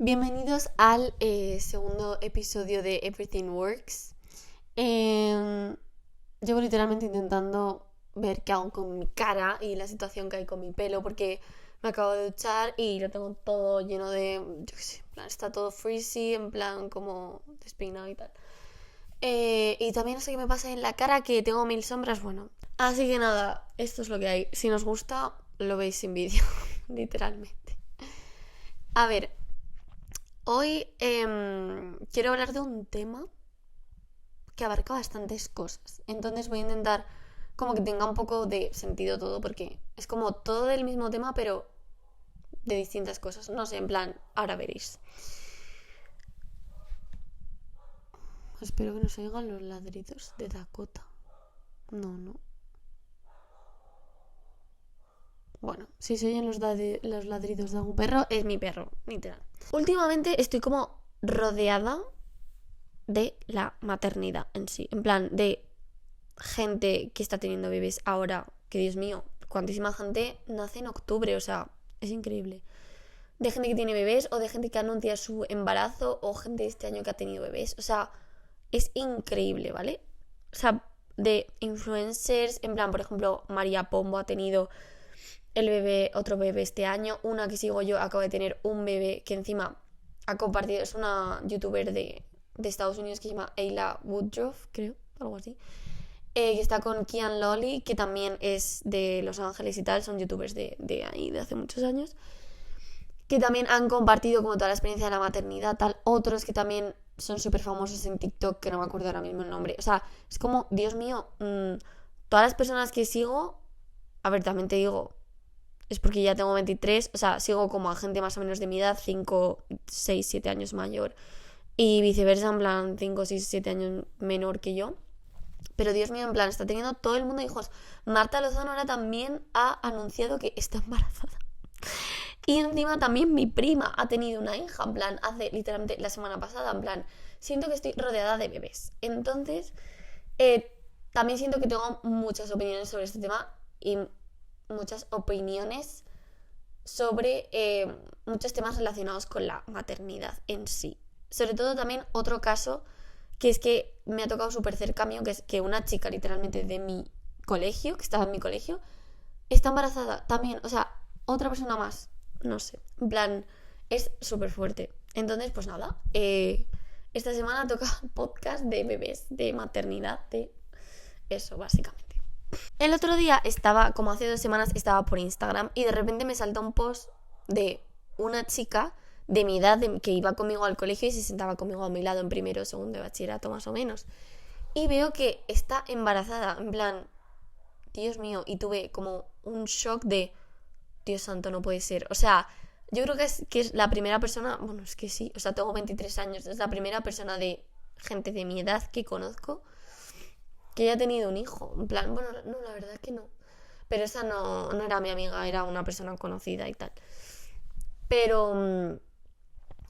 Bienvenidos al segundo episodio de Everything Works. Llevo literalmente intentando ver qué hago con mi cara y la situación que hay con mi pelo porque me acabo de duchar y lo tengo todo lleno de, yo qué sé, en plan, está todo frizzy, en plan como despeinado y tal. Y también no sé qué me pasa en la cara, que tengo mil sombras, bueno. Así que nada, esto es lo que hay. Si nos gusta, lo veis sin vídeo, literalmente. A ver, hoy quiero hablar de un tema que abarca bastantes cosas. Entonces voy a intentar como que tenga un poco de sentido todo, porque es como todo del mismo tema, pero de distintas cosas. No sé, en plan, ahora veréis. Espero que no se oigan los ladridos de Dakota. No. Bueno, si se oyen los ladridos de algún perro, es mi perro, literal. Últimamente estoy como rodeada de la maternidad en sí. En plan, de gente que está teniendo bebés ahora, que Dios mío, cuantísima gente nace en octubre, o sea, es increíble. De gente que tiene bebés o de gente que anuncia su embarazo o gente este año que ha tenido bebés, o sea, es increíble, ¿vale? O sea, de influencers, en plan, por ejemplo, María Pombo ha tenido otro bebé este año, una que sigo yo acaba de tener un bebé que encima ha compartido, es una youtuber de Estados Unidos que se llama Ayla Woodruff, creo, algo así. Que está con Kian Lolly, que también es de Los Ángeles y tal, son youtubers de ahí, de hace muchos años, que también han compartido como toda la experiencia de la maternidad, tal, otros que también son súper famosos en TikTok, que no me acuerdo ahora mismo el nombre, o sea, es como, Dios mío, todas las personas que sigo, a ver, también te digo, es porque ya tengo 23, o sea, sigo como a gente más o menos de mi edad, 5, 6, 7 años mayor, y viceversa, en plan, 5, 6, 7 años menor que yo. Pero Dios mío, en plan, está teniendo todo el mundo hijos. Marta Lozano ahora también ha anunciado que está embarazada. Y encima también mi prima ha tenido una hija, en plan, hace literalmente la semana pasada, en plan, siento que estoy rodeada de bebés. Entonces, también siento que tengo muchas opiniones sobre este tema y muchas opiniones sobre muchos temas relacionados con la maternidad en sí. Sobre todo también otro caso que es que me ha tocado súper cerca mío, que es que una chica literalmente de mi colegio, que estaba en mi colegio, está embarazada también, o sea, otra persona más, no sé, en plan, es súper fuerte. Entonces, pues nada, esta semana toca podcast de bebés, de maternidad, de eso, básicamente. El otro día estaba, como hace 2 semanas, estaba por Instagram y de repente me salta un post de una chica de mi edad que iba conmigo al colegio y se sentaba conmigo a mi lado en primero o segundo de bachillerato más o menos. Y veo que está embarazada, en plan, Dios mío, y tuve como un shock de, Dios santo, no puede ser. O sea, yo creo que es la primera persona, bueno, es que sí, o sea, tengo 23 años, es la primera persona de gente de mi edad que conozco que haya tenido un hijo. En plan, bueno, no, la verdad es que no. Pero esa no era mi amiga, era una persona conocida y tal. Pero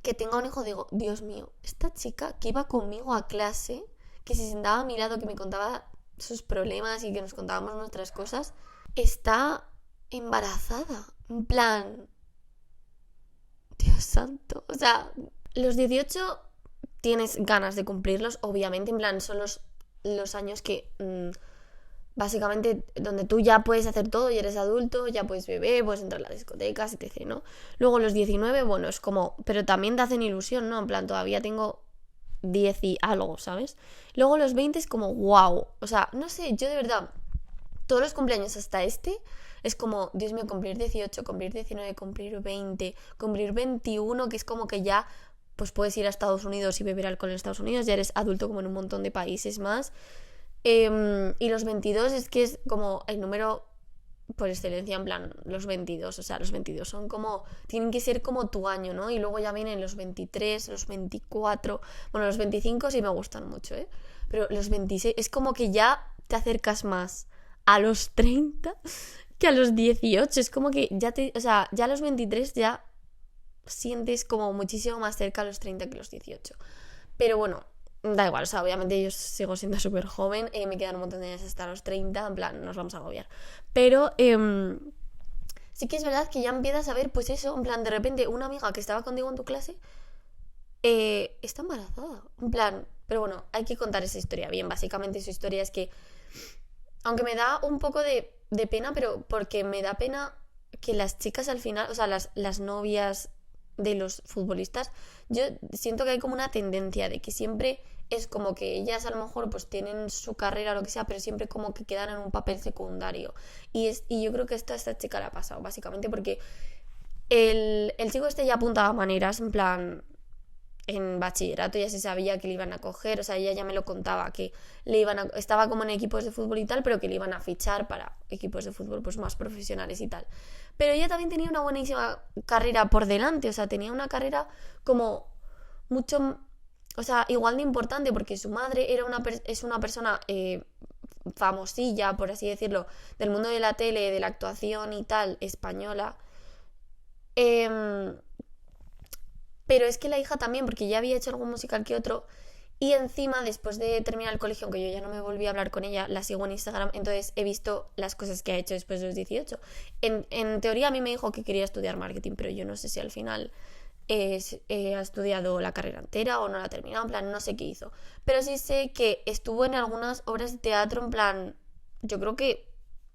que tenga un hijo, digo, Dios mío, esta chica que iba conmigo a clase, que se sentaba a mi lado, que me contaba sus problemas y que nos contábamos nuestras cosas, está embarazada. En plan, Dios santo. O sea, los 18 tienes ganas de cumplirlos, obviamente, en plan, son los años que básicamente donde tú ya puedes hacer todo y eres adulto, ya puedes beber, puedes entrar a las discotecas, etc., ¿no? Luego los 19, bueno, es como, pero también te hacen ilusión, ¿no? En plan, todavía tengo 10 y algo, ¿sabes? Luego los 20 es como, wow, o sea, no sé, yo de verdad, todos los cumpleaños hasta este es como, Dios mío, cumplir 18, cumplir 19, cumplir 20, cumplir 21, que es como que ya pues puedes ir a Estados Unidos y beber alcohol en Estados Unidos, ya eres adulto como en un montón de países más. Y los 22 es que es como el número por excelencia, en plan, los 22, o sea, los 22 son como, tienen que ser como tu año, ¿no? Y luego ya vienen los 23, los 24, bueno, los 25 sí me gustan mucho, ¿eh? Pero los 26 es como que ya te acercas más a los 30 que a los 18, es como que ya o sea, ya a los 23 ya sientes como muchísimo más cerca a los 30 que a los 18. Pero bueno, da igual, o sea, obviamente yo sigo siendo súper joven, me quedan un montón de años hasta los 30, en plan, nos vamos a agobiar. Pero sí que es verdad que ya empiezas a ver, pues eso, en plan, de repente una amiga que estaba contigo en tu clase está embarazada. En plan, pero bueno, hay que contar esa historia bien. Básicamente su historia es que, aunque me da un poco de pena, pero porque me da pena que las chicas al final, o sea, las novias de los futbolistas, yo siento que hay como una tendencia de que siempre es como que ellas a lo mejor pues tienen su carrera o lo que sea, pero siempre como que quedan en un papel secundario. Y yo creo que esto a esta chica le ha pasado, básicamente porque el chico este ya apuntaba maneras, en plan, en bachillerato ya se sabía que le iban a coger, o sea, ella ya me lo contaba, que estaba como en equipos de fútbol y tal, pero que le iban a fichar para equipos de fútbol pues más profesionales y tal. Pero ella también tenía una buenísima carrera por delante, o sea, tenía una carrera como mucho, o sea, igual de importante, porque su madre es una persona famosilla, por así decirlo, del mundo de la tele, de la actuación y tal, española. Em, pero es que la hija también, porque ya había hecho algún musical que otro. Y encima, después de terminar el colegio, aunque yo ya no me volví a hablar con ella, la sigo en Instagram, entonces he visto las cosas que ha hecho después de los 18. En teoría a mí me dijo que quería estudiar marketing, pero yo no sé si al final ha estudiado la carrera entera o no la ha terminado, en plan, no sé qué hizo. Pero sí sé que estuvo en algunas obras de teatro, en plan, yo creo que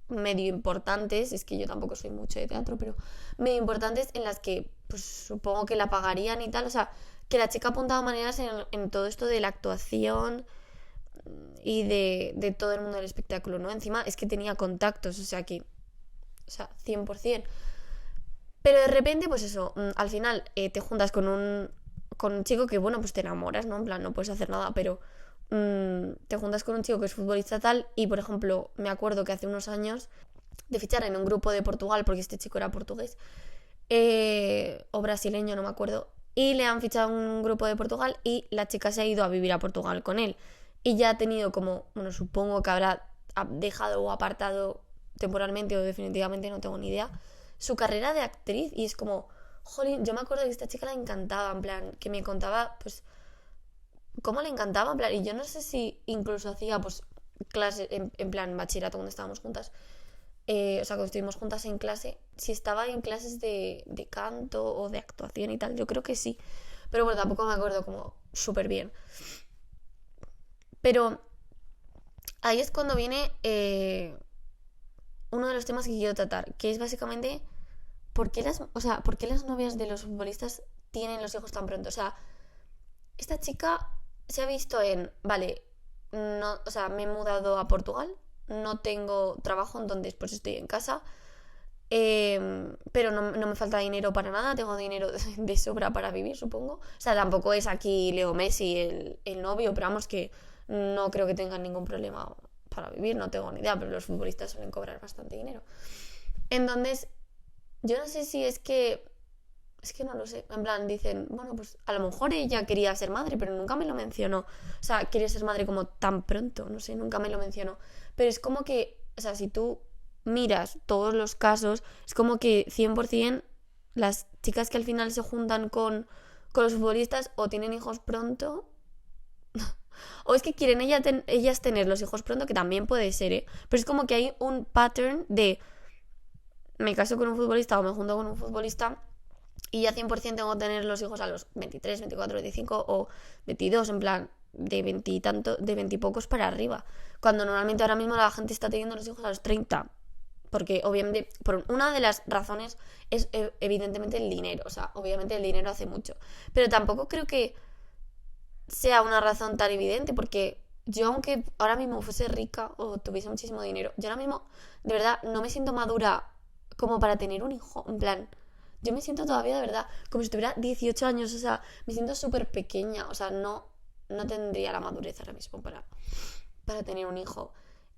medio importantes, es que yo tampoco soy mucho de teatro, pero medio importantes en las que pues supongo que la pagarían y tal, o sea, que la chica apuntaba maneras en todo esto de la actuación y de todo el mundo del espectáculo, ¿no? Encima es que tenía contactos, o sea que, o sea, 100%. Pero de repente, pues eso, al final te juntas con un chico que, bueno, pues te enamoras, ¿no? En plan, no puedes hacer nada, pero te juntas con un chico que es futbolista tal y, por ejemplo, me acuerdo que hace unos años de fichar en un grupo de Portugal, porque este chico era portugués, o brasileño, no me acuerdo, y le han fichado en un grupo de Portugal y la chica se ha ido a vivir a Portugal con él. Y ya ha tenido como, bueno, supongo que habrá dejado o apartado temporalmente o definitivamente, no tengo ni idea, su carrera de actriz y es como, jolín, yo me acuerdo que esta chica la encantaba, en plan, que me contaba, pues, cómo le encantaba, en plan, y yo no sé si incluso hacía, pues, clases, en plan, bachillerato cuando estábamos juntas, o sea, cuando estuvimos juntas en clase, si estaba en clases de canto o de actuación y tal, yo creo que sí, pero bueno, tampoco me acuerdo como súper bien. Pero ahí es cuando viene uno de los temas que quiero tratar, que es básicamente ¿por qué las novias de los futbolistas tienen los hijos tan pronto? O sea, esta chica se ha visto vale, no, o sea, me he mudado a Portugal, no tengo trabajo, entonces pues estoy en casa, pero no me falta dinero para nada, tengo dinero de sobra para vivir, supongo. O sea, tampoco es aquí Leo Messi el novio, pero vamos que no creo que tengan ningún problema para vivir, no tengo ni idea, pero los futbolistas suelen cobrar bastante dinero. Entonces, yo no sé si es que no lo sé. En plan, dicen, bueno, pues a lo mejor ella quería ser madre, pero nunca me lo mencionó. O sea, quiere ser madre como tan pronto, no sé, nunca me lo mencionó. Pero es como que, o sea, si tú miras todos los casos, es como que 100% las chicas que al final se juntan con los futbolistas o tienen hijos pronto, o es que quieren ellas tener los hijos pronto, que también puede ser, ¿eh? Pero es como que hay un pattern de me caso con un futbolista o me junto con un futbolista y ya 100% tengo que tener los hijos a los 23, 24, 25 o 22, en plan de 20 y tanto, de 20 y pocos para arriba. Cuando normalmente ahora mismo la gente está teniendo los hijos a los 30. Porque obviamente, por una de las razones es evidentemente el dinero. O sea, obviamente el dinero hace mucho. Pero tampoco creo que sea una razón tan evidente porque yo, aunque ahora mismo fuese rica o tuviese muchísimo dinero, yo ahora mismo de verdad no me siento madura como para tener un hijo. En plan, yo me siento todavía de verdad como si tuviera 18 años, o sea, me siento súper pequeña, o sea, no tendría la madurez ahora mismo para tener un hijo.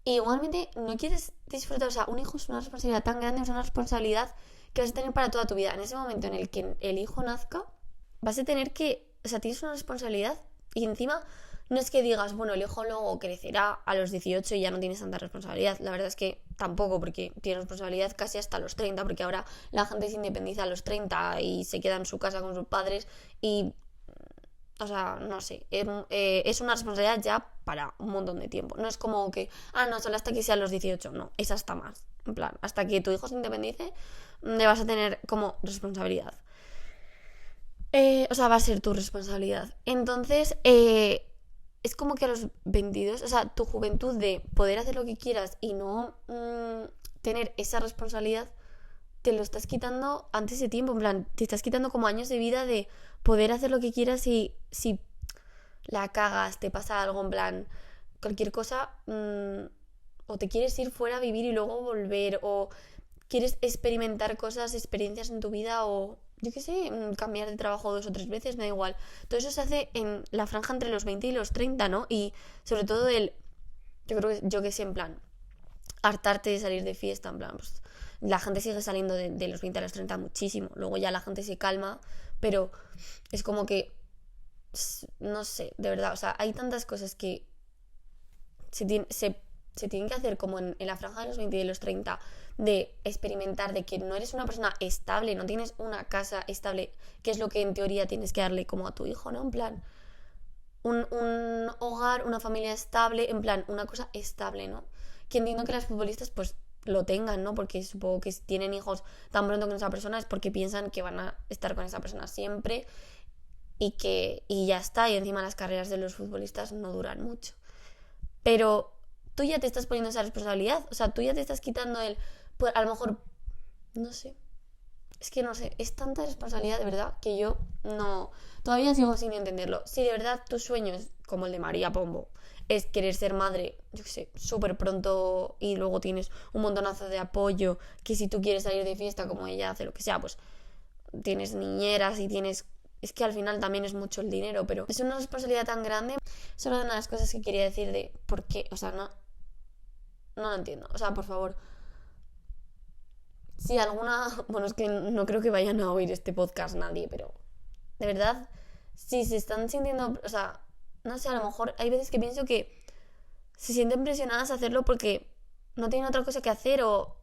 Y igualmente no quieres disfrutar, o sea, un hijo es una responsabilidad tan grande, es una responsabilidad que vas a tener para toda tu vida. En ese momento en el que el hijo nazca, vas a tener que, o sea, tienes una responsabilidad y encima no es que digas, bueno, el hijo luego crecerá a los 18 y ya no tienes tanta responsabilidad. La verdad es que tampoco, porque tienes responsabilidad casi hasta los 30, porque ahora la gente se independiza a los 30 y se queda en su casa con sus padres y, o sea, no sé, es una responsabilidad ya para un montón de tiempo. No es como que, no, solo hasta que sean los 18, no, es hasta más. En plan, hasta que tu hijo se independice, donde vas a tener como responsabilidad. O sea, va a ser tu responsabilidad. Entonces, es como que a los 22, o sea, tu juventud de poder hacer lo que quieras y no tener esa responsabilidad, te lo estás quitando antes de tiempo. En plan, te estás quitando como años de vida de poder hacer lo que quieras y si la cagas, te pasa algo, en plan, cualquier cosa, o te quieres ir fuera a vivir y luego volver, o quieres experimentar cosas, experiencias en tu vida, o yo qué sé, cambiar de trabajo 2 o 3 veces, me da igual. Todo eso se hace en la franja entre los 20 y los 30, ¿no? Y sobre todo yo creo que, yo que sé, en plan, hartarte de salir de fiesta, en plan, pues la gente sigue saliendo de los 20 a los 30 muchísimo, luego ya la gente se calma, pero es como que, no sé, de verdad, o sea, hay tantas cosas que se tienen que hacer como en la franja de los 20 y de los 30, de experimentar, de que no eres una persona estable, no tienes una casa estable, que es lo que en teoría tienes que darle como a tu hijo, ¿no? En plan, un hogar, una familia estable, en plan, una cosa estable, ¿no? Que entiendo que las futbolistas pues lo tengan, ¿no? Porque supongo que si tienen hijos tan pronto con esa persona es porque piensan que van a estar con esa persona siempre y ya está, y encima las carreras de los futbolistas no duran mucho. Pero tú ya te estás poniendo esa responsabilidad, o sea, tú ya te estás quitando pues a lo mejor, no sé, es que no sé, es tanta responsabilidad de verdad que yo no, todavía sigo sin entenderlo. Si de verdad tus sueños, como el de María Pombo, es querer ser madre, yo qué sé, súper pronto y luego tienes un montonazo de apoyo, que si tú quieres salir de fiesta como ella hace, lo que sea, pues tienes niñeras y tienes... Es que al final también es mucho el dinero, pero es una responsabilidad tan grande. Es una de las cosas que quería decir de por qué, o sea, no lo entiendo. O sea, por favor, si alguna... Bueno, es que no creo que vayan a oír este podcast nadie, pero de verdad, si se están sintiendo... O sea, no sé, a lo mejor hay veces que pienso que se sienten presionadas a hacerlo porque no tienen otra cosa que hacer o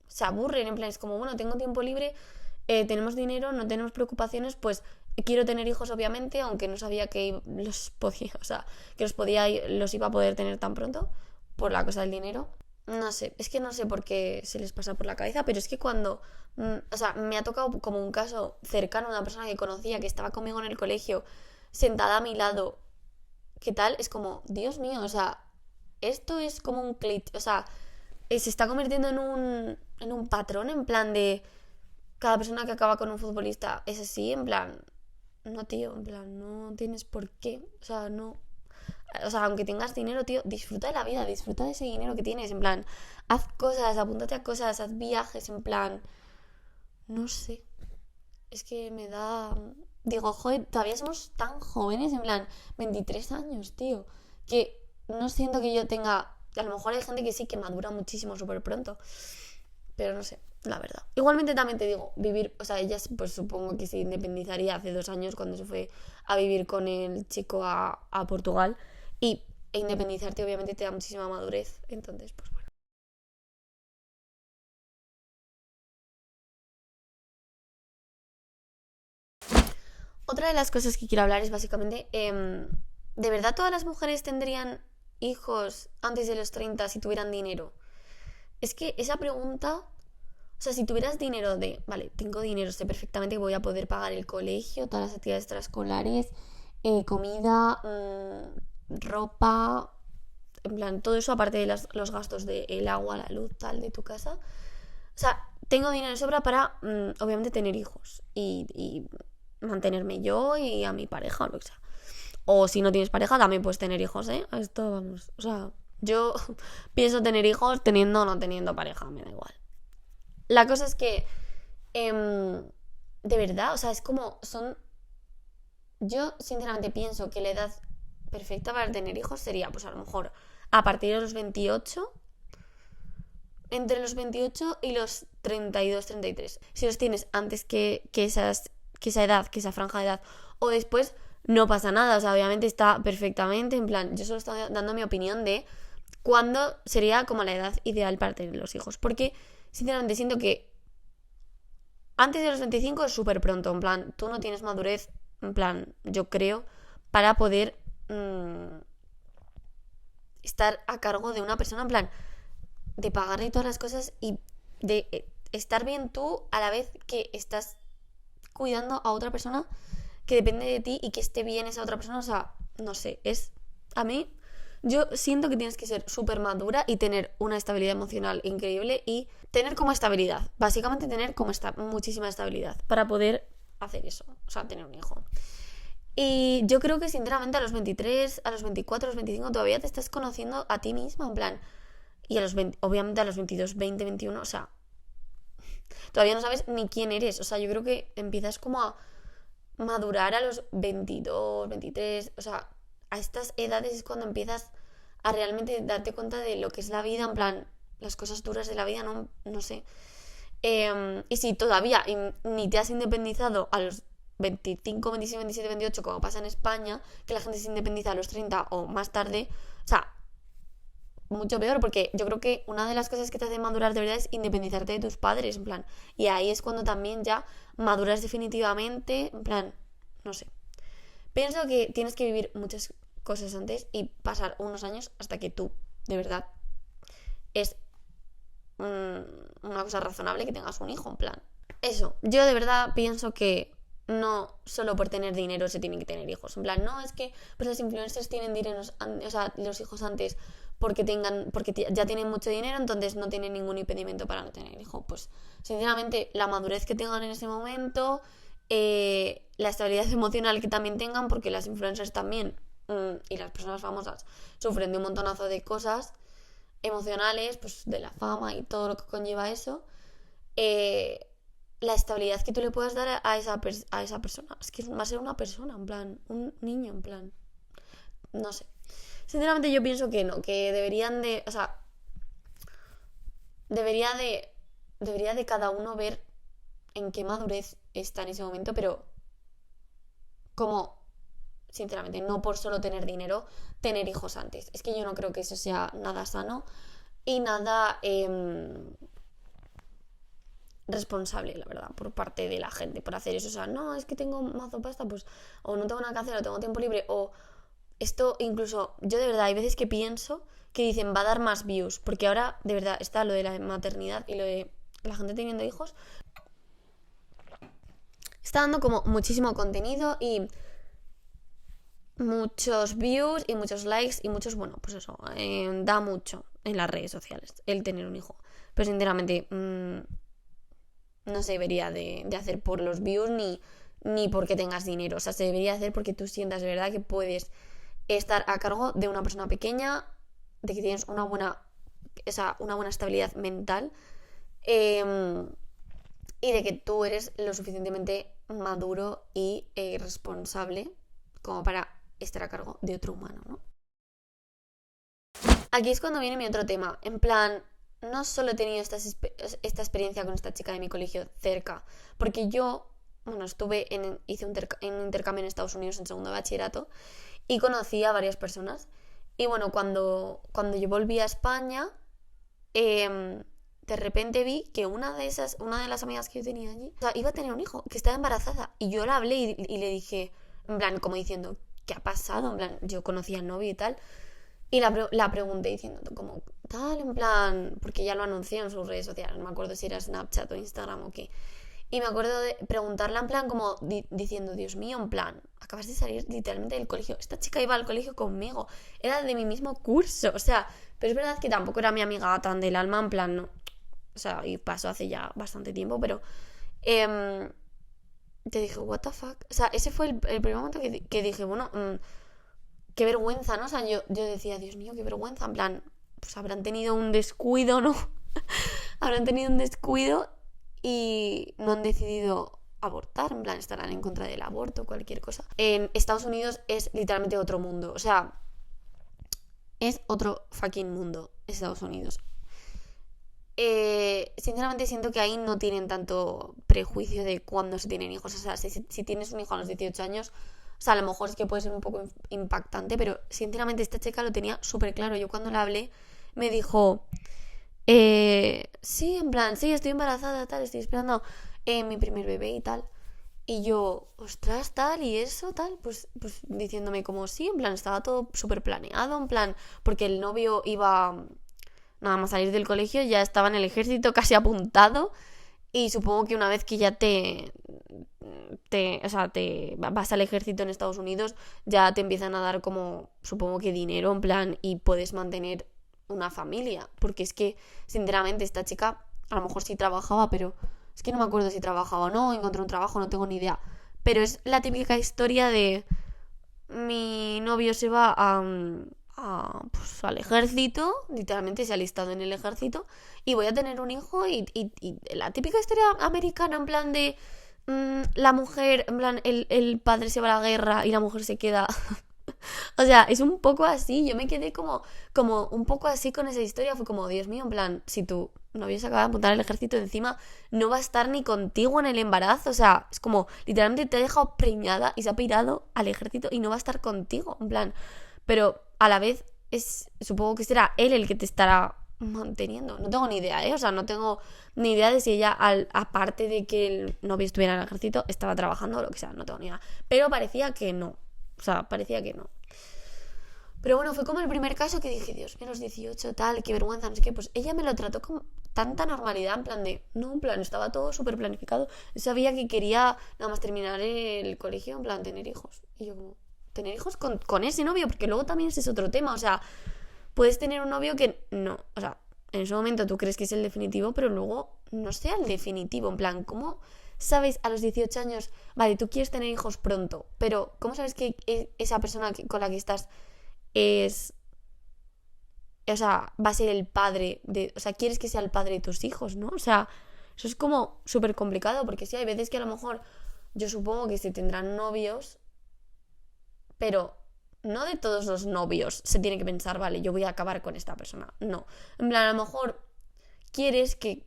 se aburren, en plan, es como, bueno, tengo tiempo libre, tenemos dinero, no tenemos preocupaciones, pues quiero tener hijos obviamente, aunque no sabía que los podía, o sea, que los iba a poder tener tan pronto por la cosa del dinero. No sé, es que no sé por qué se les pasa por la cabeza, pero es que cuando, o sea, me ha tocado como un caso cercano a una persona que conocía, que estaba conmigo en el colegio, sentada a mi lado, ¿qué tal? Es como, Dios mío, o sea, esto es como un cliché, o sea, se está convirtiendo en un patrón, en plan de cada persona que acaba con un futbolista es así, en plan, no, tío, en plan, no tienes por qué, o sea, no. O sea, aunque tengas dinero, tío, disfruta de la vida, disfruta de ese dinero que tienes, en plan, haz cosas, apúntate a cosas, haz viajes, en plan, no sé, es que me da... Digo, joder, todavía somos tan jóvenes, en plan, 23 años, tío, que no siento que yo tenga... A lo mejor hay gente que sí, que madura muchísimo súper pronto, pero no sé, la verdad. Igualmente también te digo, vivir, o sea, ella pues supongo que se independizaría hace 2 años cuando se fue a vivir con el chico a Portugal e independizarte obviamente te da muchísima madurez, entonces pues bueno. Otra de las cosas que quiero hablar es básicamente, ¿de verdad todas las mujeres tendrían hijos antes de los 30 si tuvieran dinero? Es que esa pregunta, o sea, si tuvieras dinero vale, tengo dinero, sé perfectamente que voy a poder pagar el colegio, todas las actividades extraescolares, comida, ropa, en plan, todo eso aparte de los gastos del agua, la luz, tal, de tu casa. O sea, tengo dinero de sobra para, obviamente, tener hijos y mantenerme yo y a mi pareja o lo que sea. O si no tienes pareja, también puedes tener hijos, ¿eh? A esto vamos. O sea, yo pienso tener hijos teniendo o no teniendo pareja, me da igual. La cosa es que, de verdad, o sea, es como son... Yo sinceramente pienso que la edad perfecta para tener hijos sería, pues a lo mejor, a partir de los 28, entre los 28 y los 32, 33. Si los tienes antes que esa edad, que esa franja de edad, o después, no pasa nada. O sea, obviamente está perfectamente, en plan, yo solo estoy dando mi opinión de cuándo sería como la edad ideal para tener los hijos. Porque, sinceramente, siento que antes de los 25 es súper pronto, en plan, tú no tienes madurez, en plan, yo creo, para poder estar a cargo de una persona, en plan, de pagarle todas las cosas y de estar bien tú a la vez que estás cuidando a otra persona que depende de ti y que esté bien esa otra persona. O sea, no sé, a mí, yo siento que tienes que ser súper madura y tener una estabilidad emocional increíble y tener como estabilidad, básicamente tener como muchísima estabilidad para poder hacer eso, o sea, tener un hijo. Y yo creo que sinceramente a los 23, a los 24, a los 25 todavía te estás conociendo a ti misma, en plan, y a los 20, obviamente a los 22, 20, 21, o sea, todavía no sabes ni quién eres. O sea, yo creo que empiezas como a madurar a los 22, 23. O sea, a estas edades es cuando empiezas a realmente darte cuenta de lo que es la vida, en plan, las cosas duras de la vida, no sé. Y si todavía ni te has independizado a los 25, 26, 27, 28, como pasa en España, que la gente se independiza a los 30 o más tarde, o sea, mucho peor, porque yo creo que una de las cosas que te hace madurar de verdad es independizarte de tus padres, en plan, y ahí es cuando también ya maduras definitivamente, en plan, no sé. Pienso que tienes que vivir muchas cosas antes y pasar unos años hasta que tú, de verdad, es una cosa razonable que tengas un hijo, en plan. Eso, yo de verdad pienso que no solo por tener dinero se tienen que tener hijos. En plan, no, es que pues los influencers tienen dinero, o sea, los hijos antes porque ya tienen mucho dinero, entonces no tienen ningún impedimento para no tener hijo. Pues, sinceramente, la madurez que tengan en ese momento, la estabilidad emocional que también tengan, porque las influencers también, y las personas famosas, sufren de un montonazo de cosas emocionales, pues de la fama y todo lo que conlleva eso. La estabilidad que tú le puedas dar a esa persona, es que va a ser una persona, en plan, un niño, en plan, no sé. Sinceramente yo pienso que no, que deberían de, o sea, debería de cada uno ver en qué madurez está en ese momento, pero como, sinceramente, no por solo tener dinero, tener hijos antes. Es que yo no creo que eso sea nada sano y nada responsable, la verdad, por parte de la gente, por hacer eso. O sea, no, es que tengo mazo pasta, pues, o no tengo nada que hacer, o tengo tiempo libre, o esto incluso, yo de verdad, hay veces que pienso que dicen va a dar más views, porque ahora, de verdad, está lo de la maternidad y lo de la gente teniendo hijos, está dando como muchísimo contenido y muchos views y muchos likes y muchos, bueno, pues eso, da mucho en las redes sociales el tener un hijo. Pero sinceramente, no se debería de hacer por los views ni porque tengas dinero. O sea, se debería hacer porque tú sientas de verdad que puedes estar a cargo de una persona pequeña, de que tienes una buena estabilidad mental, y de que tú eres lo suficientemente maduro y responsable como para estar a cargo de otro humano, ¿no? Aquí es cuando viene mi otro tema. En plan, no solo he tenido esta experiencia con esta chica de mi colegio cerca, porque yo, bueno, hice un intercambio en Estados Unidos en segundo de bachillerato y conocí a varias personas. Y bueno, cuando yo volví a España, de repente vi que una de las amigas que yo tenía allí, o sea, iba a tener un hijo, que estaba embarazada. Y yo la hablé y le dije, en plan, como diciendo, ¿qué ha pasado? En plan, yo conocía al novio y tal. Y la pregunté diciendo como tal, en plan, porque ya lo anunció en sus redes sociales, no me acuerdo si era Snapchat o Instagram o qué. Y me acuerdo de preguntarla en plan como diciendo, Dios mío, en plan, acabas de salir literalmente del colegio. Esta chica iba al colegio conmigo, era de mi mismo curso, o sea, pero es verdad que tampoco era mi amiga tan del alma, en plan, no. O sea, y pasó hace ya bastante tiempo, pero te dije, what the fuck. O sea, ese fue el primer momento que dije, bueno, qué vergüenza, ¿no? O sea, yo decía, Dios mío, qué vergüenza, en plan, pues habrán tenido un descuido, ¿no? Habrán tenido un descuido y no han decidido abortar, en plan, estarán en contra del aborto, cualquier cosa. En Estados Unidos es literalmente otro mundo, o sea, es otro fucking mundo, Estados Unidos. Sinceramente siento que ahí no tienen tanto prejuicio de cuándo se tienen hijos. O sea, si tienes un hijo a los 18 años, o sea, a lo mejor es que puede ser un poco impactante, pero sinceramente esta chica lo tenía súper claro. Yo cuando la hablé me dijo, sí, en plan, sí, estoy embarazada, tal, estoy esperando mi primer bebé y tal. Y yo, ostras, tal, y eso, tal, pues diciéndome como sí, en plan, estaba todo súper planeado, en plan, porque el novio iba nada más salir del colegio, ya estaba en el ejército casi apuntado, Y supongo que una vez que ya o sea, te vas al ejército en Estados Unidos, ya te empiezan a dar como, supongo que dinero, en plan, y puedes mantener una familia. Porque es que, sinceramente, esta chica a lo mejor sí trabajaba, pero es que no me acuerdo si trabajaba o no, encontró un trabajo, no tengo ni idea. Pero es la típica historia de mi novio se va pues, al ejército, literalmente se ha alistado en el ejército, y voy a tener un hijo y la típica historia americana en plan de la mujer, en plan el padre se va a la guerra y la mujer se queda. O sea, es un poco así. Yo me quedé como un poco así con esa historia. Fue como, Dios mío, en plan, si tu novio se acaba de apuntar al ejército, encima no va a estar ni contigo en el embarazo. O sea, es como, literalmente te ha dejado preñada y se ha pirado al ejército y no va a estar contigo. En plan, pero a la vez supongo que será él el que te estará manteniendo. No tengo ni idea, ¿eh? O sea, no tengo ni idea de si ella, aparte de que el novio estuviera en el ejército, estaba trabajando o lo que sea. No tengo ni idea. Pero parecía que no. O sea, parecía que no. Pero bueno, fue como el primer caso que dije, Dios mío, los 18, tal, qué vergüenza, no sé qué. Pues ella me lo trató con tanta normalidad, en plan de, no, en plan, estaba todo súper planificado. Sabía que quería nada más terminar el colegio, en plan, tener hijos. Y yo como, ¿tener hijos con ese novio? Porque luego también ese es otro tema, o sea, puedes tener un novio que no, o sea, en ese momento tú crees que es el definitivo, pero luego no sea el definitivo, en plan, ¿cómo sabes a los 18 años, vale, tú quieres tener hijos pronto, pero ¿cómo sabes que esa persona con la que estás es, o sea, va a ser el padre de, o sea, quieres que sea el padre de tus hijos, ¿no? O sea, eso es como súper complicado, porque sí, hay veces que a lo mejor yo supongo que se tendrán novios, pero no de todos los novios se tiene que pensar, vale, yo voy a acabar con esta persona. No, en plan, a lo mejor quieres que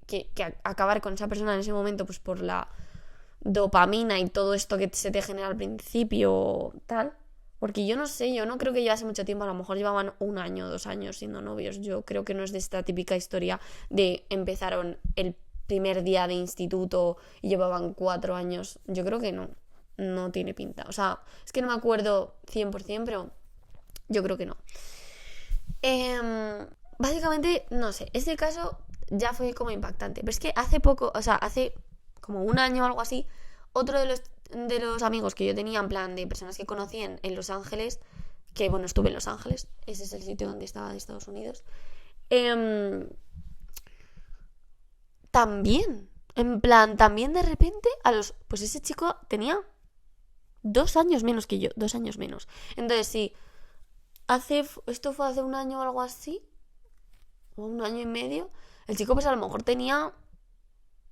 acabar con esa persona en ese momento, pues por la dopamina y todo esto que se te genera al principio, tal. Porque yo no sé, yo no creo que llevase mucho tiempo, a lo mejor llevaban 1 año, 2 años siendo novios. Yo creo que no es de esta típica historia de empezaron el primer día de instituto y llevaban 4 años. Yo creo que no, no tiene pinta. O sea, es que no me acuerdo 100%, pero yo creo que no. Básicamente, no sé, este caso ya fue como impactante. Pero es que hace poco, o sea, hace como 1 año o algo así, otro de los amigos que yo tenía, en plan de personas que conocí en Los Ángeles, que bueno, estuve en Los Ángeles, ese es el sitio donde estaba de Estados Unidos, también, en plan, también de repente pues ese chico tenía 2 años menos que yo, 2 años menos. Entonces sí, esto fue hace 1 año o algo así, o 1 año y medio, el chico pues a lo mejor tenía,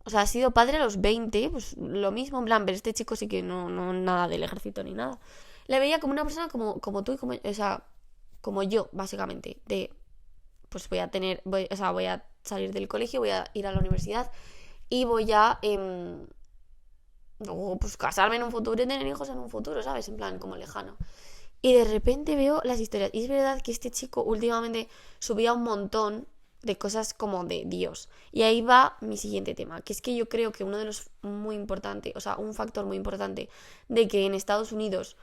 o sea, ha sido padre a los 20, pues lo mismo, en plan, pero este chico sí que no nada del ejército ni nada. Le veía como una persona como tú y como, o sea, como yo, básicamente, de, pues o sea, voy a salir del colegio, voy a ir a la universidad y voy a, luego, pues casarme en un futuro y tener hijos en un futuro, ¿sabes? En plan, como lejano. Y de repente veo las historias. Y es verdad que este chico últimamente subía un montón de cosas como de Dios. Y ahí va mi siguiente tema, que es que yo creo que uno de los muy importantes, o sea, un factor muy importante de que en Estados Unidos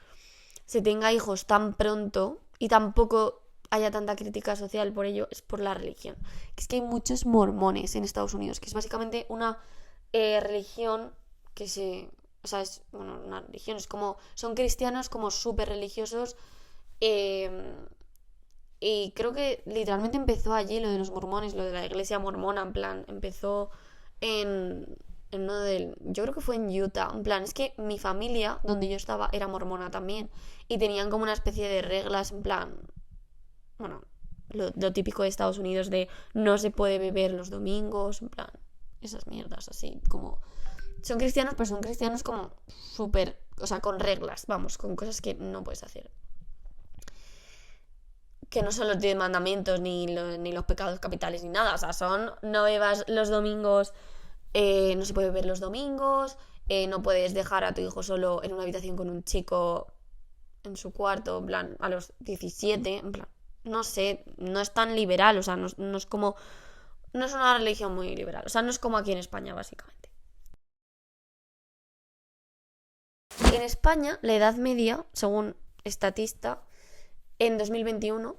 se tenga hijos tan pronto y tampoco haya tanta crítica social por ello, es por la religión. Que es que hay muchos mormones en Estados Unidos, que es básicamente una religión que o sea, es bueno, una religión, es como, son cristianos como súper religiosos, y creo que literalmente empezó allí lo de los mormones, lo de la iglesia mormona, en plan, empezó en uno del, yo creo que fue en Utah, en plan, es que mi familia, donde yo estaba, era mormona también, y tenían como una especie de reglas, en plan, bueno, lo típico de Estados Unidos de no se puede beber los domingos, en plan, esas mierdas así, como son cristianos, pero son cristianos como súper, o sea, con reglas, vamos, con cosas que no puedes hacer. Que no son los 10 mandamientos ni los pecados capitales ni nada, o sea, son no bebas los domingos, no se puede beber los domingos, no puedes dejar a tu hijo solo en una habitación con un chico en su cuarto, en plan, a los 17, en plan, no sé, no es tan liberal, o sea, no es como, no es una religión muy liberal, o sea, no es como aquí en España, básicamente. En España, la edad media, según Statista, en 2021,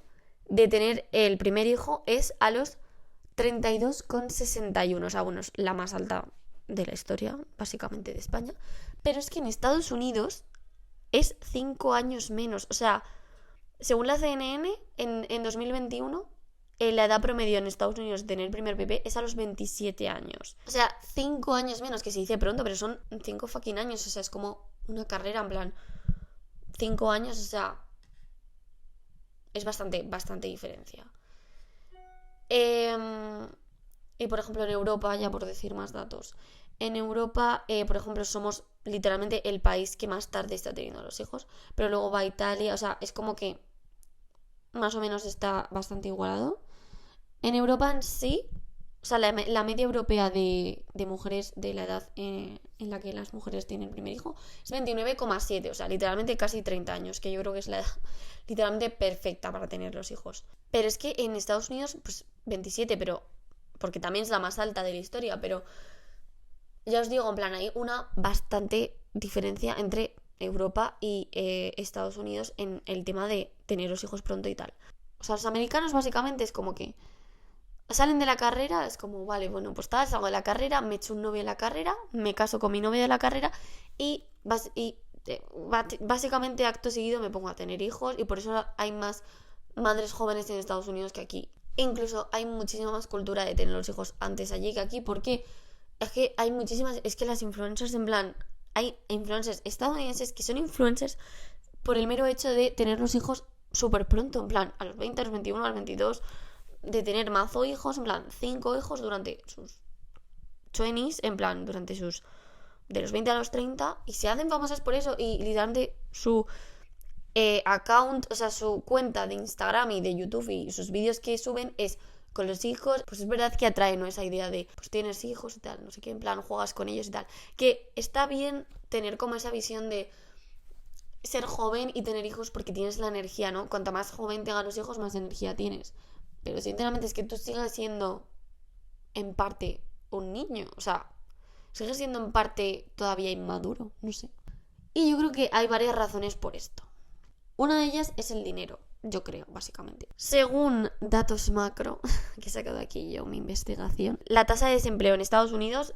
de tener el primer hijo es a los 32,61. O sea, bueno, es la más alta de la historia, básicamente de España. Pero es que en Estados Unidos es 5 años menos. O sea, según la CNN, en 2021, la edad promedio en Estados Unidos de tener el primer bebé es a los 27 años. O sea, 5 años menos, que se dice pronto, pero son 5 fucking años. O sea, es como una carrera, en plan, 5 años, o sea, es bastante diferencia. Y por ejemplo en Europa, ya por decir más datos, en Europa, por ejemplo, somos literalmente el país que más tarde está teniendo a los hijos, pero luego va Italia, o sea, es como que más o menos está bastante igualado. En Europa en sí, o sea, la media europea de mujeres de la edad en la que las mujeres tienen el primer hijo es 29,7, o sea, literalmente casi 30 años, que yo creo que es la edad literalmente perfecta para tener los hijos. Pero es que en Estados Unidos, pues 27, pero porque también es la más alta de la historia, pero ya os digo, en plan, hay una bastante diferencia entre Europa y Estados Unidos en el tema de tener los hijos pronto y tal. O sea, los americanos básicamente es como que salen de la carrera, es como, vale, bueno, pues tal, salgo de la carrera, me echo un novio en la carrera, me caso con mi novia de la carrera y básicamente acto seguido me pongo a tener hijos, y por eso hay más madres jóvenes en Estados Unidos que aquí. Incluso hay muchísima más cultura de tener los hijos antes allí que aquí, porque es que hay muchísimas, es que las influencers, en plan, hay influencers estadounidenses que son influencers por el mero hecho de tener los hijos súper pronto, en plan, a los 20, a los 21, a los 22, de tener mazo hijos, en plan, 5 hijos durante sus 20s, en plan, durante sus, de los 20 a los 30, y se hacen famosas por eso, y literalmente su account, o sea, su cuenta de Instagram y de YouTube y sus vídeos que suben es con los hijos. Pues es verdad que atrae, ¿no?, esa idea de, pues tienes hijos y tal, no sé qué, en plan, juegas con ellos y tal, que está bien tener como esa visión de ser joven y tener hijos porque tienes la energía, ¿no? Cuanto más joven tengas los hijos, más energía tienes. Pero sinceramente es que tú sigues siendo en parte un niño, o sea, sigues siendo en parte todavía inmaduro, no sé. Y yo creo que hay varias razones por esto. Una de ellas es el dinero, yo creo, básicamente. Según datos macro, que he sacado aquí yo mi investigación, la tasa de desempleo en Estados Unidos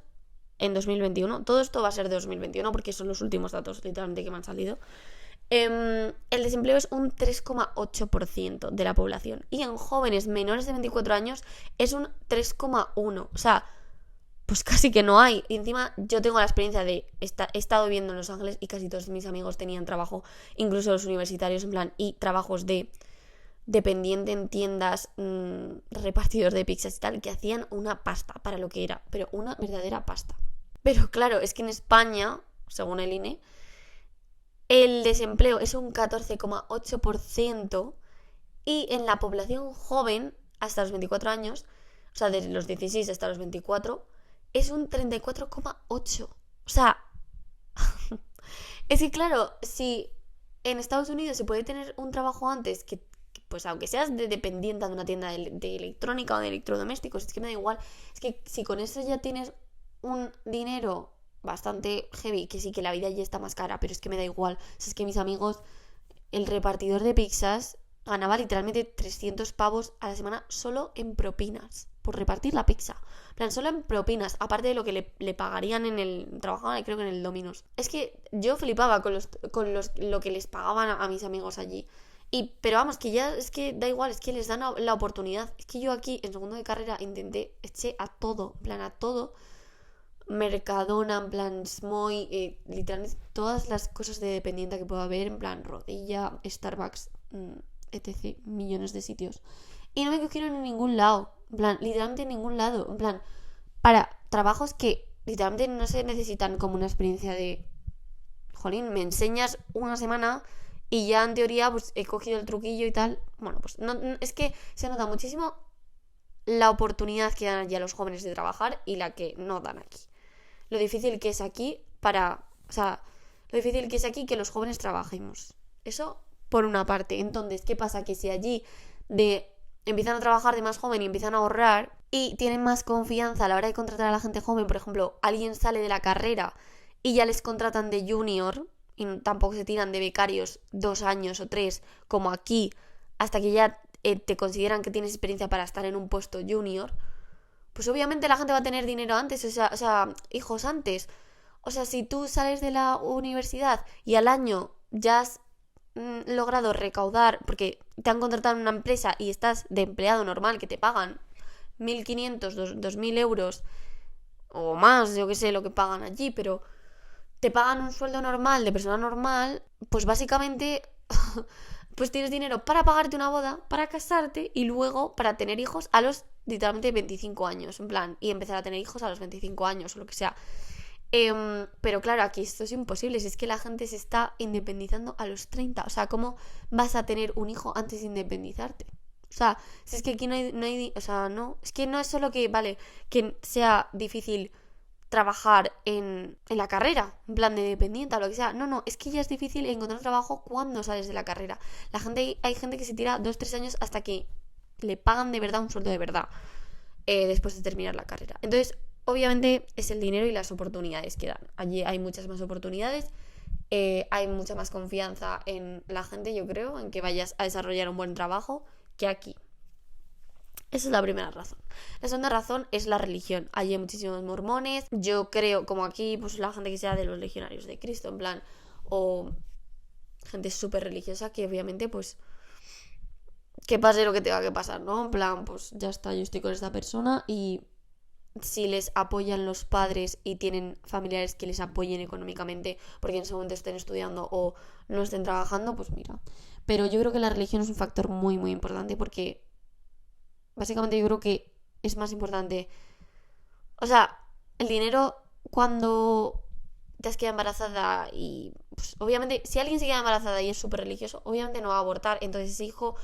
en 2021, todo esto va a ser de 2021 porque son los últimos datos literalmente que me han salido, el desempleo es un 3,8% de la población, y en jóvenes menores de 24 años es un 3,1%, o sea, pues casi que no hay. Y encima yo tengo la experiencia de he estado viviendo en Los Ángeles y casi todos mis amigos tenían trabajo, incluso los universitarios, en plan, y trabajos de dependiente en tiendas, repartidor de pizzas y tal, que hacían una pasta para lo que era, pero una verdadera pasta. Pero claro, es que en España, según el INE, el desempleo es un 14,8%, y en la población joven hasta los 24 años, o sea, desde los 16 hasta los 24, es un 34,8%. O sea, es que claro, si en Estados Unidos se puede tener un trabajo antes, que pues aunque seas dependiente de una tienda de electrónica o de electrodomésticos, es que me da igual. Es que si con eso ya tienes un dinero bastante heavy, que sí que la vida ya está más cara, pero es que me da igual. O sea, es que mis amigos, el repartidor de pizzas ganaba literalmente 300 pavos a la semana solo en propinas por repartir la pizza. En plan, solo en propinas, aparte de lo que le pagarían en el... Trabajaban, creo que en el Domino's. Es que yo flipaba con lo que les pagaban a mis amigos allí. Pero vamos, que ya es que da igual, es que les dan la oportunidad. Es que yo aquí, en segundo de carrera, eché a todo, en plan, a todo. Mercadona, en plan, Smoy, literalmente todas las cosas de dependiente que pueda haber, en plan, Rodilla, Starbucks, etc., millones de sitios. Y no me cogieron en ningún lado, en plan, literalmente en ningún lado, en plan, para trabajos que literalmente no se necesitan como una experiencia de, jolín, me enseñas una semana y ya en teoría pues he cogido el truquillo y tal. Bueno, pues no, es que se nota muchísimo la oportunidad que dan ya los jóvenes de trabajar y la que no dan aquí. Lo difícil que es aquí lo difícil que es aquí que los jóvenes trabajemos. Eso por una parte. Entonces, ¿qué pasa? Que si allí empiezan a trabajar de más joven y empiezan a ahorrar y tienen más confianza a la hora de contratar a la gente joven, por ejemplo, alguien sale de la carrera y ya les contratan de junior y tampoco se tiran de becarios 2 años o 3 como aquí, hasta que ya te consideran que tienes experiencia para estar en un puesto junior, pues obviamente la gente va a tener dinero antes, o sea, hijos antes. O sea, si tú sales de la universidad y al año ya has logrado recaudar, porque te han contratado en una empresa y estás de empleado normal, que te pagan 1.500, 2.000 euros o más, yo qué sé, lo que pagan allí, pero te pagan un sueldo normal de persona normal, pues básicamente pues tienes dinero para pagarte una boda, para casarte y luego para tener hijos a los literalmente 25 años, en plan, y empezar a tener hijos a los 25 años o lo que sea. Pero claro, aquí esto es imposible, si es que la gente se está independizando a los 30, o sea, ¿cómo vas a tener un hijo antes de independizarte? O sea, si es que aquí o sea, no, es que no es solo que, vale, que sea difícil trabajar en la carrera, en plan de dependiente o lo que sea. No, es que ya es difícil encontrar trabajo cuando sales de la carrera. Hay gente que se tira 2-3 años hasta que le pagan de verdad un sueldo de verdad después de terminar la carrera. Entonces, obviamente es el dinero y las oportunidades que dan. Allí hay muchas más oportunidades, hay mucha más confianza en la gente, yo creo, en que vayas a desarrollar un buen trabajo que aquí. Esa es la primera razón. La segunda razón es la religión. Allí hay muchísimos mormones. Yo creo, como aquí, pues la gente que sea de los legionarios de Cristo, en plan, o gente súper religiosa que obviamente, pues, que pase lo que tenga que pasar, ¿no? En plan, pues ya está, yo estoy con esta persona y si les apoyan los padres y tienen familiares que les apoyen económicamente porque en ese momento estén estudiando o no estén trabajando, pues mira. Pero yo creo que la religión es un factor muy, muy importante porque básicamente yo creo que es más importante. O sea, el dinero cuando te has quedado embarazada y pues, obviamente si alguien se queda embarazada y es súper religioso, obviamente no va a abortar. Entonces ese hijo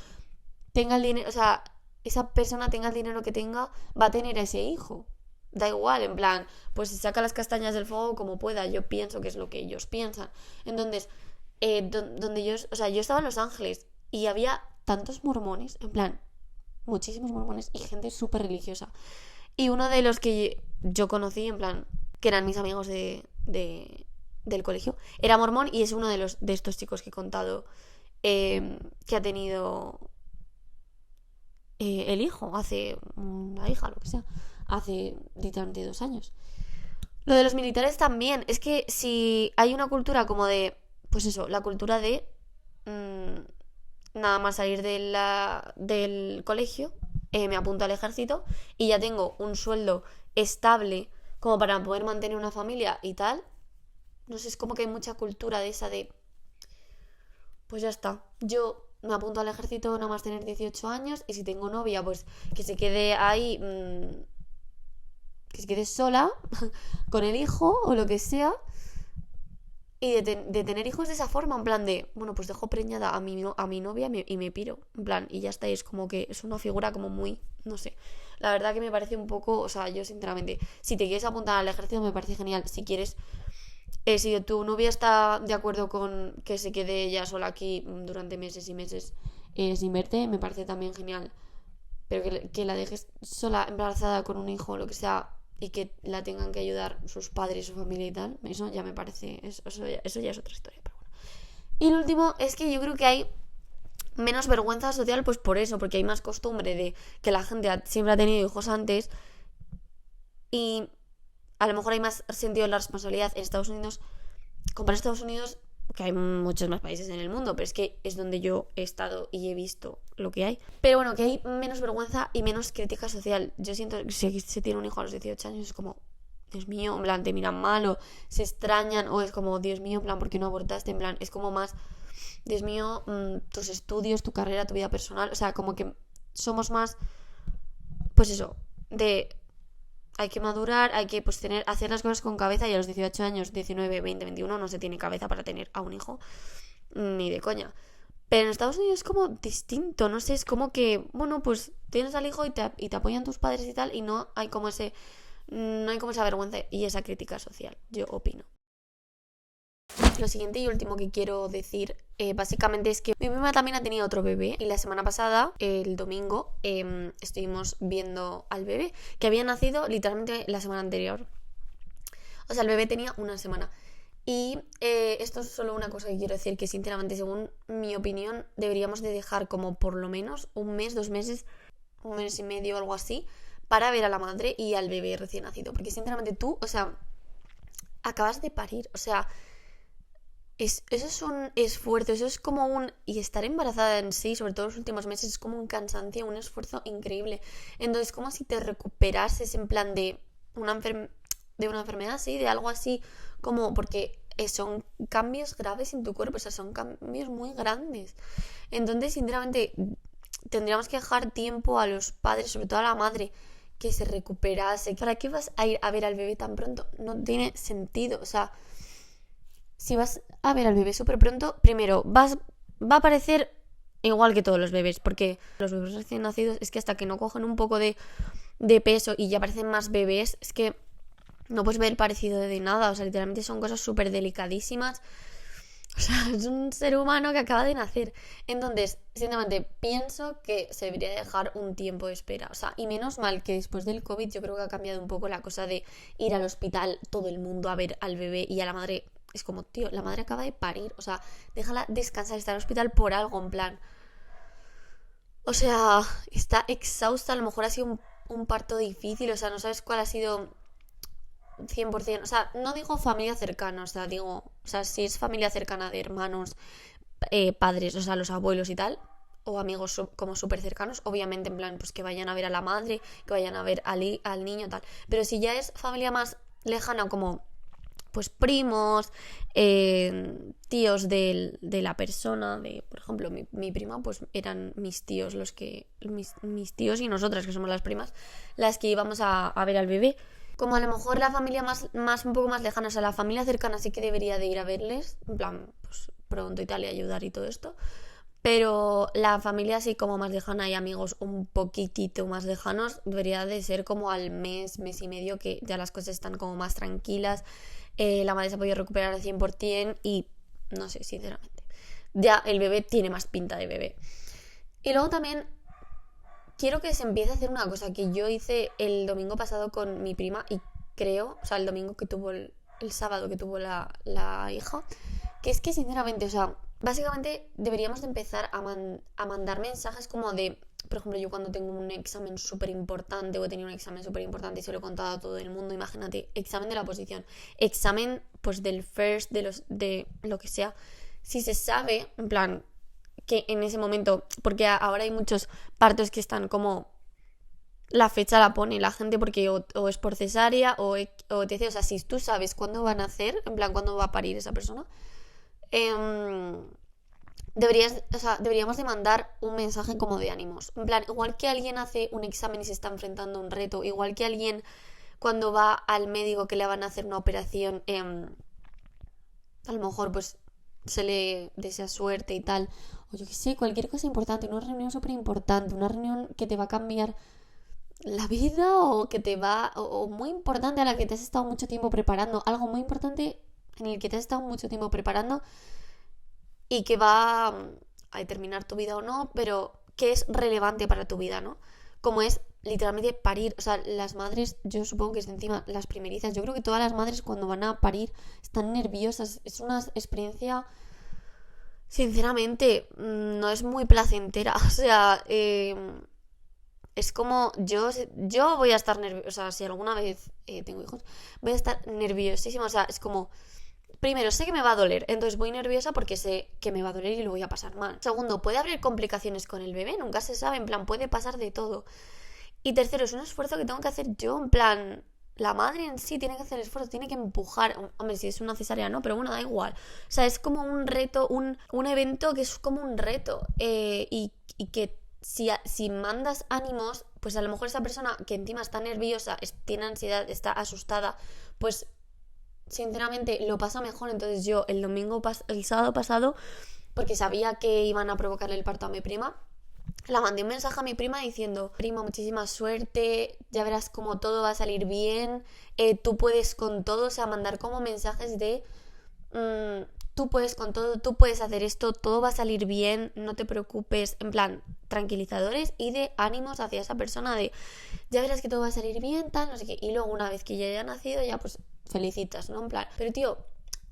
tenga el dinero, o sea, esa persona tenga el dinero que tenga, va a tener a ese hijo. Da igual, en plan, pues se saca las castañas del fuego como pueda. Yo pienso que es lo que ellos piensan. Entonces, donde yo, o sea, yo estaba en Los Ángeles y había tantos mormones, en plan, muchísimos mormones y gente súper religiosa. Y uno de los que yo conocí, en plan, que eran mis amigos del colegio, era mormón y es uno de estos chicos que he contado que ha tenido el hijo, hace una hija, lo que sea, hace literalmente 2 años. Lo de los militares también, es que si hay una cultura como de, pues eso, la cultura de nada más salir del colegio, me apunto al ejército y ya tengo un sueldo estable como para poder mantener una familia y tal. No sé, es como que hay mucha cultura de esa de, pues ya está, yo me apunto al ejército nada más tener 18 años y si tengo novia, pues que se quede ahí, que se quede sola con el hijo o lo que sea. Y de tener hijos de esa forma, en plan de, bueno, pues dejo preñada a mi novia y me piro, en plan, y ya está, y es como que es una figura como muy, no sé, la verdad que me parece un poco, o sea, yo sinceramente, si te quieres apuntar al ejército me parece genial, si quieres, si tu novia está de acuerdo con que se quede ella sola aquí durante meses y meses sin verte, me parece también genial, pero que la dejes sola, embarazada con un hijo o lo que sea, y que la tengan que ayudar sus padres, su familia y tal, eso ya me parece, eso ya es otra historia, pero bueno. Y el último es que yo creo que hay menos vergüenza social, pues por eso, porque hay más costumbre de que la gente siempre ha tenido hijos antes y a lo mejor hay más sentido de la responsabilidad en Estados Unidos. Comparar Estados Unidos, que hay muchos más países en el mundo, pero es que es donde yo he estado y he visto lo que hay. Pero bueno, que hay menos vergüenza y menos crítica social. Yo siento que si se tiene un hijo a los 18 años es como, Dios mío, en plan, te miran mal o se extrañan o es como, Dios mío, en plan, ¿por qué no abortaste? En plan, es como más, Dios mío, tus estudios, tu carrera, tu vida personal. O sea, como que somos más, pues eso, de... Hay que madurar, hay que pues hacer las cosas con cabeza y a los 18 años, 19, 20, 21 no se tiene cabeza para tener a un hijo, ni de coña. Pero en Estados Unidos es como distinto, no sé, es como que, bueno, pues tienes al hijo y te apoyan tus padres y tal y no hay como esa vergüenza y esa crítica social, yo opino. Lo siguiente y último que quiero decir básicamente es que mi prima también ha tenido otro bebé y la semana pasada, el domingo, estuvimos viendo al bebé que había nacido literalmente la semana anterior. O sea, el bebé tenía una semana. Y esto es solo una cosa que quiero decir, que sinceramente, según mi opinión, deberíamos de dejar como por lo menos un mes, 2 meses, un mes y medio o algo así, para ver a la madre y al bebé recién nacido. Porque sinceramente tú, o sea, acabas de parir, o sea, eso es un esfuerzo, eso es como y estar embarazada en sí, sobre todo en los últimos meses, es como un cansancio, un esfuerzo increíble. Entonces, como si te recuperases en plan de de una enfermedad así, de algo así, como porque son cambios graves en tu cuerpo, o sea, son cambios muy grandes. Entonces, sinceramente, tendríamos que dejar tiempo a los padres, sobre todo a la madre, que se recuperase. ¿Para qué vas a ir a ver al bebé tan pronto? No tiene sentido, o sea, si vas a ver al bebé súper pronto, primero, va a parecer igual que todos los bebés, porque los bebés recién nacidos es que hasta que no cogen un poco de peso y ya parecen más bebés, es que no puedes ver el parecido de nada, o sea, literalmente son cosas súper delicadísimas. O sea, es un ser humano que acaba de nacer. Entonces, sinceramente, pienso que se debería dejar un tiempo de espera. O sea, y menos mal que después del COVID yo creo que ha cambiado un poco la cosa de ir al hospital todo el mundo a ver al bebé y a la madre. Es como, tío, la madre acaba de parir. O sea, déjala descansar, está en el hospital por algo, en plan. O sea, está exhausta, a lo mejor ha sido un parto difícil, o sea, no sabes cuál ha sido 100%, o sea, no digo familia cercana, o sea, digo, o sea, si es familia cercana de hermanos, padres, o sea, los abuelos y tal, o amigos como súper cercanos, obviamente en plan, pues que vayan a ver a la madre, que vayan a ver al niño, tal, pero si ya es familia más lejana, como pues primos, tíos de la persona, por ejemplo, mi prima, pues eran mis tíos mis tíos y nosotras, que somos las primas, las que íbamos a ver al bebé. Como a lo mejor la familia más un poco más lejana, o sea, la familia cercana sí que debería de ir a verles, en plan, pues pronto y tal, y ayudar y todo esto. Pero la familia así como más lejana y amigos un poquitito más lejanos debería de ser como al mes y medio, que ya las cosas están como más tranquilas, la madre se ha podido recuperar al 100% y no sé, sinceramente. Ya el bebé tiene más pinta de bebé. Y luego también quiero que se empiece a hacer una cosa que yo hice el domingo pasado con mi prima y creo, o sea, el domingo que tuvo el sábado que tuvo la hija, que es que sinceramente, o sea, básicamente deberíamos de empezar a mandar mensajes como de, por ejemplo, yo cuando tengo un examen súper importante o he tenido un examen súper importante y se lo he contado a todo el mundo, imagínate, examen de la oposición, examen pues del first, de lo que sea, si se sabe, en plan, que en ese momento, porque ahora hay muchos partos que están como la fecha la pone la gente porque o es por cesárea o etc. O sea, si tú sabes cuándo van a hacer, en plan cuándo va a parir esa persona, deberíamos de mandar un mensaje como de ánimos. En plan, igual que alguien hace un examen y se está enfrentando a un reto, igual que alguien cuando va al médico que le van a hacer una operación, a lo mejor pues se le desea suerte y tal, o yo qué sé, cualquier cosa importante, una reunión súper importante, una reunión que te va a cambiar la vida o que te va, o muy importante a la que te has estado mucho tiempo preparando, algo muy importante en el que te has estado mucho tiempo preparando y que va a determinar tu vida o no, pero que es relevante para tu vida, ¿no? Como es literalmente parir, o sea, las madres, yo supongo que es encima las primerizas, yo creo que todas las madres cuando van a parir están nerviosas, es una experiencia, sinceramente, no es muy placentera, o sea, es como, yo voy a estar nerviosa, o sea, si alguna vez tengo hijos, voy a estar nerviosísima, o sea, es como, primero, sé que me va a doler, entonces voy nerviosa porque sé que me va a doler y lo voy a pasar mal. Segundo, puede haber complicaciones con el bebé, nunca se sabe, en plan, puede pasar de todo. Y tercero, es un esfuerzo que tengo que hacer yo, en plan, la madre en sí tiene que hacer el esfuerzo, tiene que empujar. Hombre, si es una cesárea no, pero bueno, da igual. O sea, es como un reto, un evento que es como un reto. Y que si mandas ánimos, pues a lo mejor esa persona que encima está nerviosa, tiene ansiedad, está asustada, pues sinceramente lo pasa mejor. Entonces yo el sábado pasado, porque sabía que iban a provocarle el parto a mi prima, la mandé un mensaje a mi prima diciendo: prima, muchísima suerte, ya verás cómo todo va a salir bien, tú puedes con todo, o sea, mandar como mensajes de tú puedes con todo, tú puedes hacer esto, todo va a salir bien, no te preocupes, en plan, tranquilizadores y de ánimos hacia esa persona de ya verás que todo va a salir bien, tal, no sé qué. Y luego una vez que ya haya nacido, ya pues felicitas, ¿no? En plan, pero tío,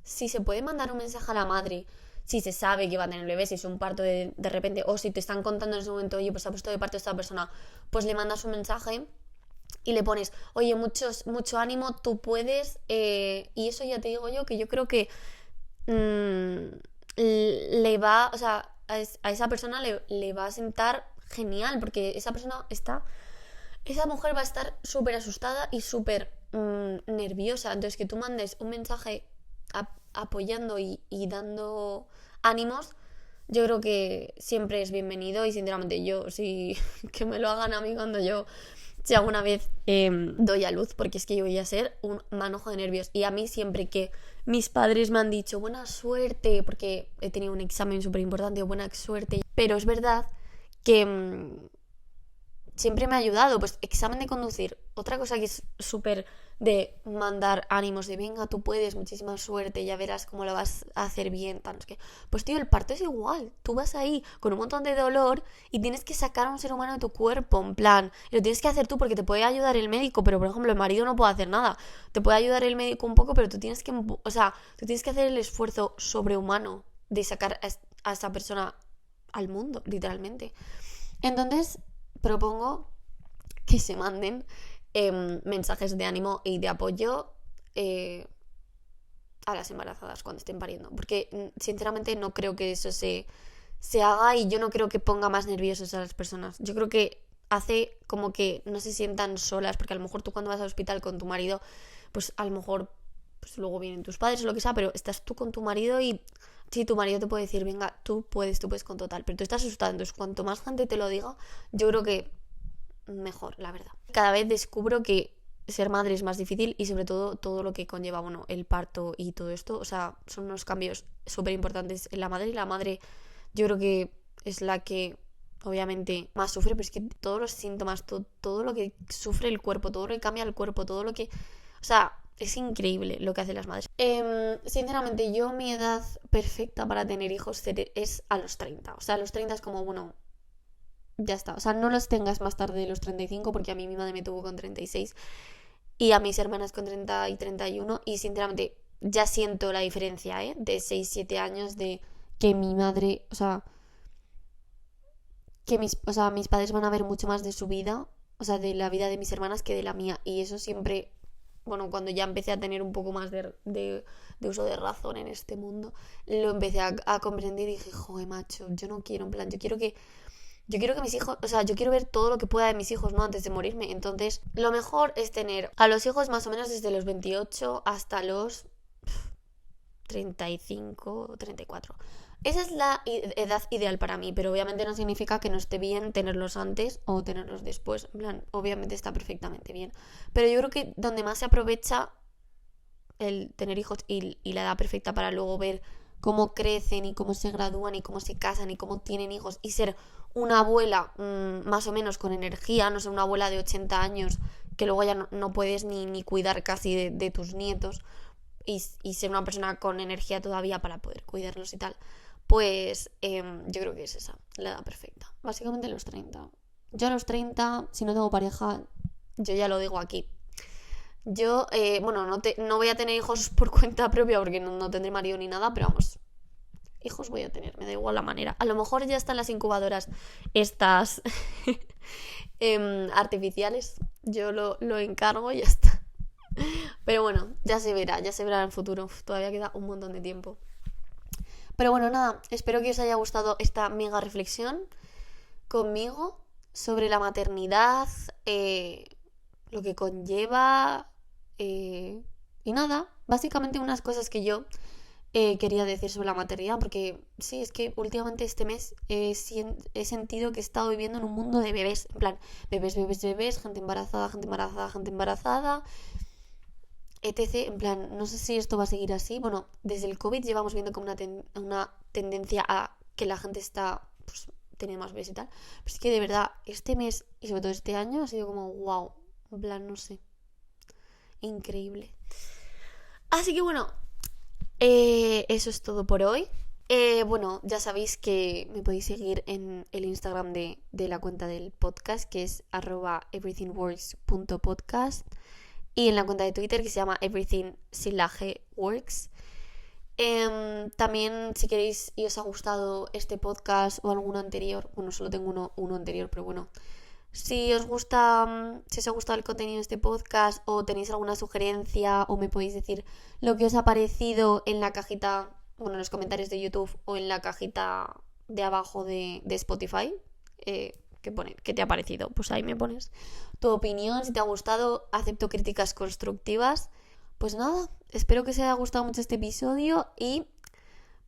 si se puede mandar un mensaje a la madre, si se sabe que va a tener el bebé, si es un parto de repente, o si te están contando en ese momento, oye, pues se ha puesto de parto esta persona, pues le mandas un mensaje y le pones, oye, mucho ánimo, tú puedes, y eso ya te digo yo, que yo creo que le va, o sea, a esa persona le va a sentar genial, porque esa mujer va a estar súper asustada y súper nerviosa. Entonces, que tú mandes un mensaje apoyando y dando ánimos, yo creo que siempre es bienvenido. Y sinceramente yo, sí, que me lo hagan a mí cuando yo, si alguna vez doy a luz, porque es que yo voy a ser un manojo de nervios. Y a mí siempre que mis padres me han dicho buena suerte, porque he tenido un examen súper importante, buena suerte, pero es verdad que siempre me ha ayudado. Pues examen de conducir, otra cosa que es súper de mandar ánimos, de venga, tú puedes, muchísima suerte, ya verás cómo lo vas a hacer bien, tal, no sé qué. Pues tío, el parto es igual, tú vas ahí con un montón de dolor y tienes que sacar a un ser humano de tu cuerpo, en plan, y lo tienes que hacer tú porque te puede ayudar el médico, pero por ejemplo el marido no puede hacer nada, te puede ayudar el médico un poco, pero tú tienes que, o sea, tú tienes que hacer el esfuerzo sobrehumano de sacar a esa persona al mundo, literalmente. Entonces, propongo que se manden mensajes de ánimo y de apoyo a las embarazadas cuando estén pariendo. Porque sinceramente no creo que eso se haga, y yo no creo que ponga más nerviosas a las personas. Yo creo que hace como que no se sientan solas, porque a lo mejor tú cuando vas al hospital con tu marido, pues a lo mejor pues luego vienen tus padres o lo que sea, pero estás tú con tu marido y sí, tu marido te puede decir, venga, tú puedes con total, pero tú estás asustada. Entonces cuanto más gente te lo diga, yo creo que mejor, la verdad. Cada vez descubro que ser madre es más difícil, y sobre todo lo que conlleva, bueno, el parto y todo esto, o sea, son unos cambios súper importantes en la madre, y la madre yo creo que es la que obviamente más sufre, pero es que todos los síntomas, todo lo que sufre el cuerpo, todo lo que cambia el cuerpo, todo lo que, o sea, es increíble lo que hacen las madres. Sinceramente, yo mi edad perfecta para tener hijos es a los 30. O sea, a los 30 es como, bueno, ya está. O sea, no los tengas más tarde de los 35, porque a mí mi madre me tuvo con 36 y a mis hermanas con 30 y 31. Y sinceramente, ya siento la diferencia, ¿eh? De 6 7 años de que mi madre, o sea, que mis padres van a ver mucho más de su vida, o sea, de la vida de mis hermanas que de la mía. Y eso siempre, bueno, cuando ya empecé a tener un poco más de uso de razón en este mundo, lo empecé a comprender y dije, joder, macho, yo no quiero, en plan, yo quiero que mis hijos, o sea, yo quiero ver todo lo que pueda de mis hijos, ¿no? Antes de morirme. Entonces, lo mejor es tener a los hijos más o menos desde los 28 hasta los 35 o 34. Esa es la edad ideal para mí, pero obviamente no significa que no esté bien tenerlos antes o tenerlos después. En plan, obviamente está perfectamente bien. Pero yo creo que donde más se aprovecha el tener hijos y la edad perfecta para luego ver cómo crecen y cómo se gradúan y cómo se casan y cómo tienen hijos, y ser una abuela más o menos con energía, no ser una abuela de 80 años que luego ya no puedes ni cuidar casi de tus nietos, y ser una persona con energía todavía para poder cuidarlos y tal. Pues yo creo que es esa, la edad perfecta. Básicamente los 30. Yo a los 30, si no tengo pareja, yo ya lo digo aquí. Yo, bueno, no voy a tener hijos por cuenta propia porque no tendré marido ni nada, pero vamos, hijos voy a tener, me da igual la manera. A lo mejor ya están las incubadoras estas artificiales, yo lo encargo y ya está. Pero bueno, ya se verá en el futuro. Todavía queda un montón de tiempo. Pero bueno, nada, espero que os haya gustado esta mega reflexión conmigo sobre la maternidad, lo que conlleva, y nada, básicamente unas cosas que yo quería decir sobre la maternidad, porque sí, es que últimamente este mes he sentido que he estado viviendo en un mundo de bebés, en plan, bebés, gente embarazada, etc. En plan, no sé si esto va a seguir así. Bueno, desde el COVID llevamos viendo como una tendencia a que la gente está, pues, teniendo más bebés y tal. Pero es que de verdad, este mes y sobre todo este año ha sido como wow. En plan, no sé, increíble. Así que bueno, eso es todo por hoy. Bueno, ya sabéis que me podéis seguir en el Instagram de la cuenta del podcast, que es @everythingworks.podcast, y en la cuenta de Twitter, que se llama everything_works. También, si queréis y os ha gustado este podcast o alguno anterior, bueno, solo tengo uno anterior, pero bueno, Si os gusta, si os ha gustado el contenido de este podcast o tenéis alguna sugerencia o me podéis decir lo que os ha parecido en la cajita, bueno, en los comentarios de YouTube o en la cajita de abajo de Spotify, que pone, ¿qué te ha parecido? Pues ahí me pones tu opinión, si te ha gustado, acepto críticas constructivas. Pues nada, espero que os haya gustado mucho este episodio y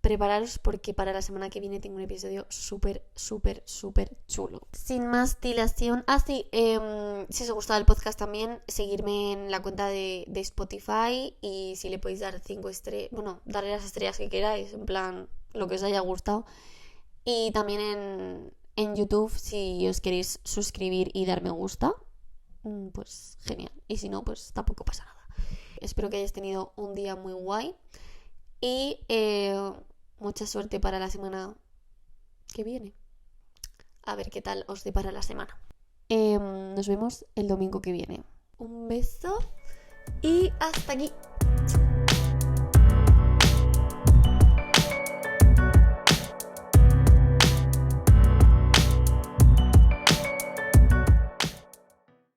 prepararos porque para la semana que viene tengo un episodio súper chulo. Sin más dilación. Si os ha gustado el podcast también, seguirme en la cuenta de Spotify y si le podéis dar 5 estrellas, bueno, darle las estrellas que queráis, en plan, lo que os haya gustado. Y también en YouTube, si os queréis suscribir y dar me gusta, pues genial. Y si no, pues tampoco pasa nada. Espero que hayáis tenido un día muy guay y mucha suerte para la semana que viene. A ver qué tal os depara la semana. Nos vemos el domingo que viene. Un beso y hasta aquí.